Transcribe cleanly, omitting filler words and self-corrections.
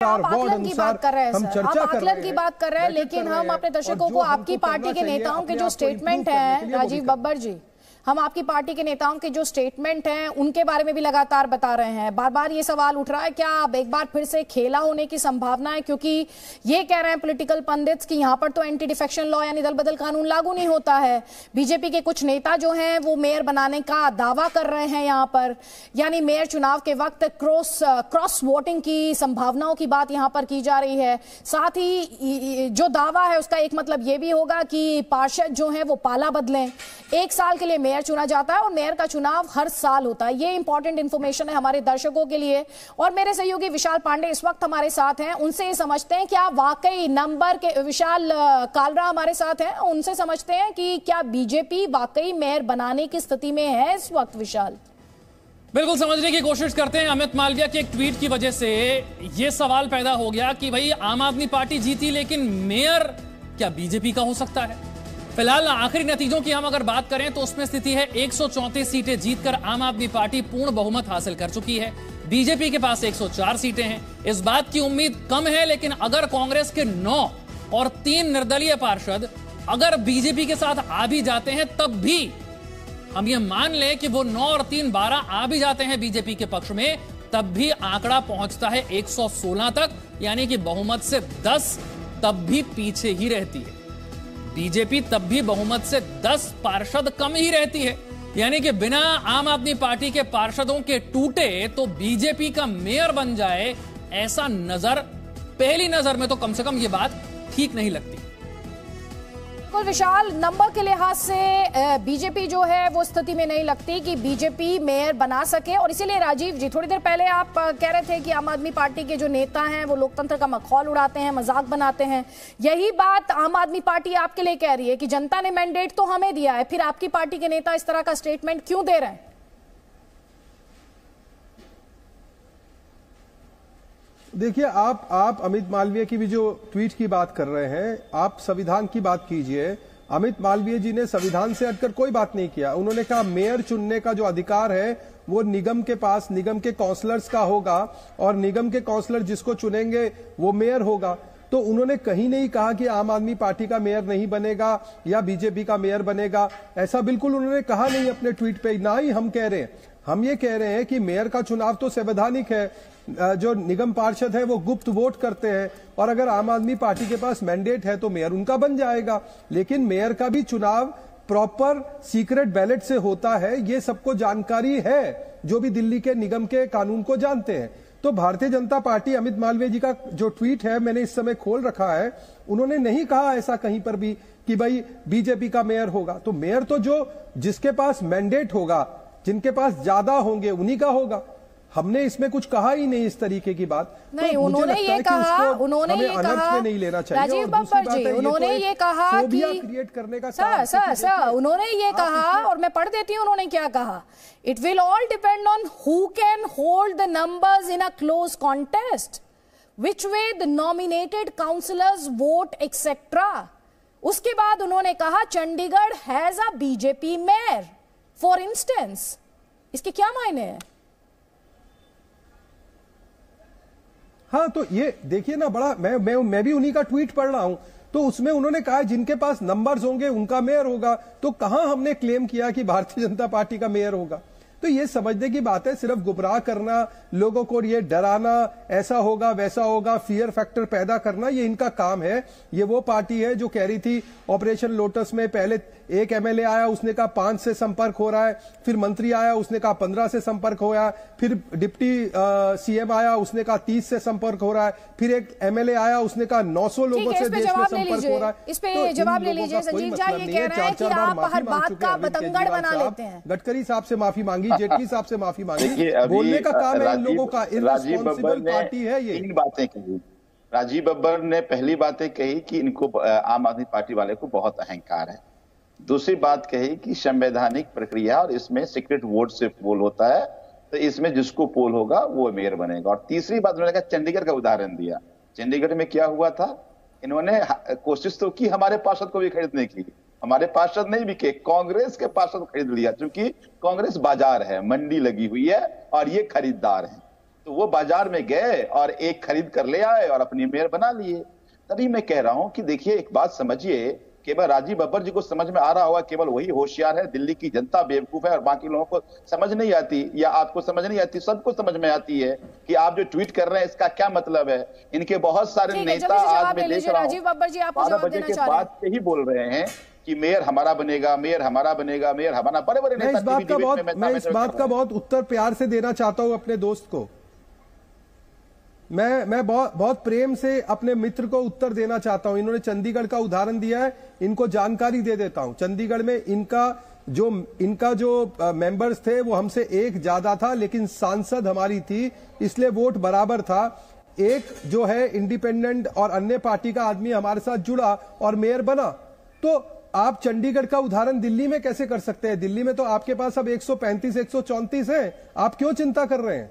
आप आकलन की बात कर रहे हैं सर, आप आकलन की बात कर रहे हैं, लेकिन हम अपने दर्शकों को आपकी पार्टी के नेताओं के जो स्टेटमेंट है, राजीव बब्बर जी, हम आपकी पार्टी के नेताओं के जो स्टेटमेंट हैं उनके बारे में भी लगातार बता रहे हैं। बार बार ये सवाल उठ रहा है, क्या अब एक बार फिर से खेला होने की संभावना है? क्योंकि ये कह रहे हैं पॉलिटिकल पंडित्स कि यहाँ पर तो एंटी डिफेक्शन लॉ यानी दल बदल कानून लागू नहीं होता है। बीजेपी के कुछ नेता जो हैं वो मेयर बनाने का दावा कर रहे हैं यहाँ पर, यानी मेयर चुनाव के वक्त क्रॉस वोटिंग की संभावनाओं की बात यहाँ पर की जा रही है। साथ ही जो दावा है उसका एक मतलब ये भी होगा कि पार्षद जो है वो पाला बदलें, 1 साल के लिए मेयर चुना जाता है और मेयर का चुनाव हर साल होता है। ये इंपॉर्टेंट इंफॉर्मेशन है हमारे दर्शकों के लिए। और मेरे सहयोगी विशाल पांडे इस वक्त हमारे साथ हैं, उनसे समझते हैं क्या वाकई नंबर के विशाल कालरा हमारे साथ हैं, उनसे समझते हैं कि क्या बीजेपी वाकई मेयर बनाने की स्थिति में है इस वक्त। विशाल, बिल्कुल समझने की कोशिश करते हैं। अमित मालविया के एक ट्वीट की वजह से यह सवाल पैदा हो गया कि भाई आम आदमी पार्टी जीती लेकिन मेयर क्या बीजेपी का हो सकता है? फिलहाल आखिरी नतीजों की हम अगर बात करें तो उसमें स्थिति है 134 सीटें जीतकर आम आदमी पार्टी पूर्ण बहुमत हासिल कर चुकी है। बीजेपी के पास 104 सीटें हैं। इस बात की उम्मीद कम है, लेकिन अगर कांग्रेस के 9 और 3 निर्दलीय पार्षद अगर बीजेपी के साथ आ भी जाते हैं, तब भी हम ये मान लें कि वो 9 और 3 12 आ भी जाते हैं बीजेपी के पक्ष में, तब भी आंकड़ा पहुंचता है 116 तक, यानी कि बहुमत से 10 तब भी पीछे ही रहती है। बीजेपी तब भी बहुमत से 10 पार्षद कम ही रहती है, यानी कि बिना आम आदमी पार्टी के पार्षदों के टूटे तो बीजेपी का मेयर बन जाए, ऐसा पहली नजर में तो कम से कम ये बात ठीक नहीं लगती। विशाल, नंबर के लिहाज से बीजेपी जो है वो स्थिति में नहीं लगती कि बीजेपी मेयर बना सके। और इसीलिए राजीव जी, थोड़ी देर पहले आप कह रहे थे कि आम आदमी पार्टी के जो नेता हैं वो लोकतंत्र का मखौल उड़ाते हैं, मजाक बनाते हैं। यही बात आम आदमी पार्टी आपके लिए कह रही है कि जनता ने मैंडेट तो हमें दिया है, फिर आपकी पार्टी के नेता इस तरह का स्टेटमेंट क्यों दे रहे हैं? देखिए, आप अमित मालवीय की भी जो ट्वीट की बात कर रहे हैं, आप संविधान की बात कीजिए। अमित मालवीय जी ने संविधान से हटकर कोई बात नहीं किया। उन्होंने कहा मेयर चुनने का जो अधिकार है वो निगम के पास, निगम के काउंसलर्स का होगा और निगम के काउंसलर जिसको चुनेंगे वो मेयर होगा। तो उन्होंने कहीं नहीं कहा कि आम आदमी पार्टी का मेयर नहीं बनेगा या बीजेपी का मेयर बनेगा, ऐसा बिल्कुल उन्होंने कहा नहीं अपने ट्वीट पे। ना ही हम कह रहे हैं, हम ये कह रहे हैं कि मेयर का चुनाव तो संवैधानिक है, जो निगम पार्षद है वो गुप्त वोट करते हैं और अगर आम आदमी पार्टी के पास मैंडेट है तो मेयर उनका बन जाएगा। लेकिन मेयर का भी चुनाव प्रॉपर सीक्रेट बैलेट से होता है, ये सबको जानकारी है, जो भी दिल्ली के निगम के कानून को जानते हैं। तो भारतीय जनता पार्टी, अमित मालवीय जी का जो ट्वीट है मैंने इस समय खोल रखा है, उन्होंने नहीं कहा ऐसा कहीं पर भी कि भाई बीजेपी का मेयर होगा। तो मेयर तो जिसके पास मैंडेट होगा, जिनके पास ज्यादा होंगे उन्हीं का होगा। हमने इसमें कुछ कहा ही नहीं इस तरीके की बात। नहीं, तो उन्होंने ये कहा, नहीं लेना चाहिए। राजीव बब्बर जी, उन्होंने ये कहा कि क्रिएट करने का सर उन्होंने ये कहा, और मैं पढ़ देती हूँ उन्होंने क्या कहा। It will all depend on who can hold the numbers in a close contest, which way the nominated councillors vote etcetera. उसके बाद उन्होंने कहा Chandigarh has a BJP mayor for instance. इसके क्या मायने हैं? हाँ, तो ये देखिए ना, बड़ा मैं भी उन्हीं का ट्वीट पढ़ रहा हूं, तो उसमें उन्होंने कहा जिनके पास नंबर्स होंगे उनका मेयर होगा। तो कहां हमने क्लेम किया कि भारतीय जनता पार्टी का मेयर होगा? तो ये समझने की बात है, सिर्फ गुमराह करना, लोगों को ये डराना, ऐसा होगा वैसा होगा, फियर फैक्टर पैदा करना, ये इनका काम है। ये वो पार्टी है जो कह रही थी ऑपरेशन लोटस में पहले एक एमएलए आया, उसने कहा 5 से संपर्क हो रहा है, फिर मंत्री आया उसने कहा 15 से संपर्क हो रहा है, फिर डिप्टी सीएम आया उसने कहा 30 से संपर्क हो रहा है, फिर एक एमएलए आया उसने कहा 900 लोगों से देश में संपर्क हो रहा है। इस पे जवाब ले लीजिए। संजीव झा ये कह रहे हैं कि आप हर बात का बतंगड़ बना लेते हैं। गडकरी साहब से माफी मांगी, जेटली साहब से माफी मांगी, बोलने का काम है इन लोगों का। इर्रेस्पॉन्सिबल पार्टी है ये। इन बातें कही राजीव बब्बर ने, पहली बातें कही कि इनको आम आदमी पार्टी वाले को बहुत अहंकार है। दूसरी बात कही कि संवैधानिक प्रक्रिया और इसमें सीक्रेट वोट से पोल होता है, तो इसमें जिसको पोल होगा वो मेयर बनेगा। और तीसरी बात उन्होंने कहा, चंडीगढ़ का उदाहरण दिया। चंडीगढ़ में क्या हुआ था, इन्होंने कोशिश तो की हमारे पार्षद को भी खरीदने की, हमारे पार्षद नहीं बिके, कांग्रेस के पार्षद खरीद लिया, क्योंकि कांग्रेस बाजार है, मंडी लगी हुई है और ये खरीदार है। तो वो बाजार में गए और एक खरीद कर ले आए और अपनी मेयर बना लिए। तभी मैं कह रहा हूं कि देखिए एक बात समझिए, केवल राजीव बब्बर जी को समझ में आ रहा होगा, केवल वही होशियार है, दिल्ली की जनता बेवकूफ है और बाकी लोगों को समझ नहीं आती, या आपको समझ नहीं आती, सबको समझ में आती है कि आप जो ट्वीट कर रहे हैं इसका क्या मतलब है। इनके बहुत सारे नेता आज मैं देख रहा हूं 12 बजे के बाद से ही बोल रहे हैं कि मेयर हमारा बनेगा, मेयर हमारा बनेगा, मेयर हमारा, बड़े बड़े नेता। मैं इस बात का बहुत उत्तर प्यार से देना चाहता हूं अपने दोस्त को। मैं बहुत प्रेम से अपने मित्र को उत्तर देना चाहता हूं। इन्होंने चंडीगढ़ का उदाहरण दिया है, इनको जानकारी दे देता हूं। चंडीगढ़ में इनका जो मेंबर्स थे वो हमसे एक ज्यादा था, लेकिन सांसद हमारी थी, इसलिए वोट बराबर था। एक जो है इंडिपेंडेंट और अन्य पार्टी का आदमी हमारे साथ जुड़ा और मेयर बना। तो आप चंडीगढ़ का उदाहरण दिल्ली में कैसे कर सकते हैं? दिल्ली में तो आपके पास अब 135 134 है, आप क्यों चिंता कर रहे हैं?